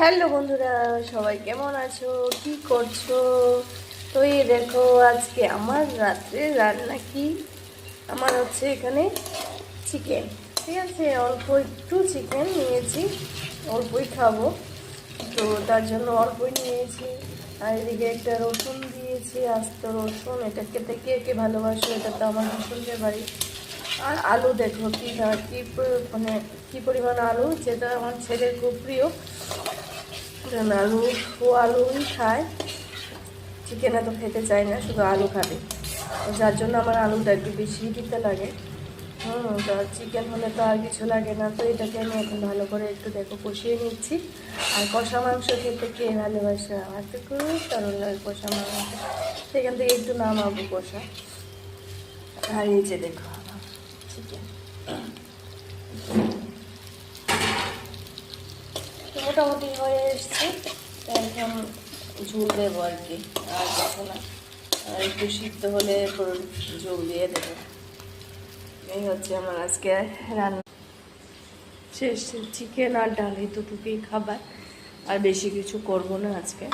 Hello বন্ধুরা, সবাই কেমন আছো, কি করছো? তো এই দেখো আজকে আমার রাত্রে রান্না কি। আমার হচ্ছে এখানে চিকেন, ঠিক আছে। অল্প একটু চিকেন নিয়েছি, অল্পই খাবো, তো তার জন্য অল্পই নিয়েছি। আর এদিকে একটা রসুন দিয়েছি, আস্ত রসুন। এটা খেতে কে কে ভালোবাসো, এটা তো আমার ভীষণ ফেভারিট। আর আলু দেখো কি মানে কি পরিমাণ আলু, যেটা আমার ছেলের খুব প্রিয়। আলু, ও আলুই খায়, চিকেন এত খেতে চায় না, শুধু আলু খাবে। তো যার জন্য আমার আলুটা একটু বেশি দিতে লাগে। তো চিকেন হলে তো আর কিছু লাগে না। তো এটাকে আমি এখন ভালো করে একটু দেখো কষিয়ে নিচ্ছি। আর কষা মাংস খেতে কে ভালোবাসে, আমার তো খুব দারুণ লাগে কষা মাংস। সেখান থেকে একটু নামাবো কষা। আর এই যে দেখো চিকেন তো মোটামুটি হয়ে এসছে। এখন ঝোল দেবো আর কি, আর কিছু না। আর একটু সিদ্ধ হলে ঝোল দিয়ে দেবো। এই হচ্ছে আমার আজকে রান্না শেষ। চিকেন আর ডাল, এই দুটুকুই খাবার, আর বেশি কিছু করব না আজকে।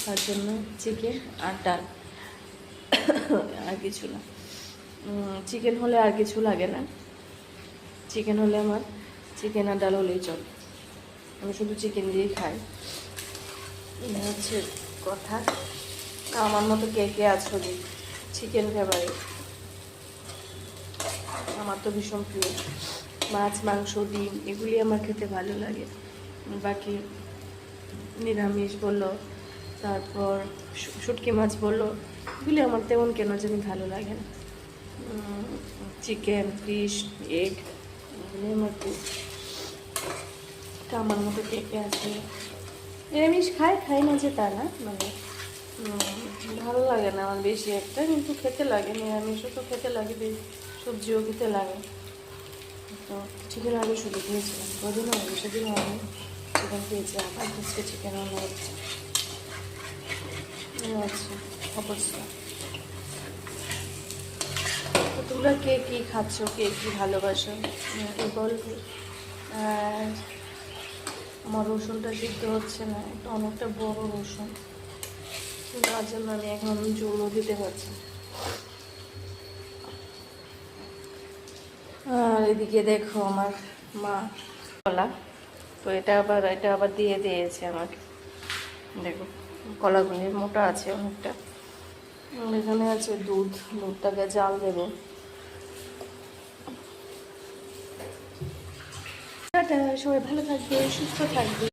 তার জন্য চিকেন আর ডাল, আর কিছু না। চিকেন হলে আর কিছু লাগে না। চিকেন হলে আমার চিকেন আর ডাল হলেই চলে, আমি শুধু চিকেন দিয়েই খাই। এই হচ্ছে কথা। আমার মতো কে কে আছো যে চিকেন ফেভারিট? আমার তো ভীষণ প্রিয়। মাছ, মাংস, ডিম এগুলি আমার খেতে ভালো লাগে। বাকি নিরামিষ বললো, তারপর শুটকি মাছ বললো, এগুলি আমার তেমন কেন জানি ভালো লাগে না। চিকেন, ফিশ, এগ এগুলি আমার খুব। আমার মতো কে কে আছে নিরামিষ খাই না যে তা না, মানে ভালো লাগে না আমার বেশি একটা, কিন্তু খেতে লাগে। নিরামিষও তো খেতে লাগে, সবজিও খেতে লাগে। তো চিকেন আগে শুরু খেয়েছিলাম কদিন আগে, সেদিন আমি চিকেন খেয়েছি, আবার হচ্ছে চিকেন আনা হচ্ছে। আচ্ছা, অবশ্যই। তো তোমরা কে কী খাচ্ছ, কে কী ভালোবাসো কি বলবে। আর আমার রসুনটা সিদ্ধ হচ্ছে না, এটা অনেকটা বড় রসুন, তার জন্য আমি এখন জলও দিতে পারছি। আর এদিকে দেখো আমার মা কলা, তো এটা আবার দিয়ে দিয়েছে আমাকে। দেখো কলাগুলি মোটা আছে অনেকটা। এখানে আছে দুধটাকে জাল দেবো। সবাই ভালো থাকবে, সুস্থ থাকবে।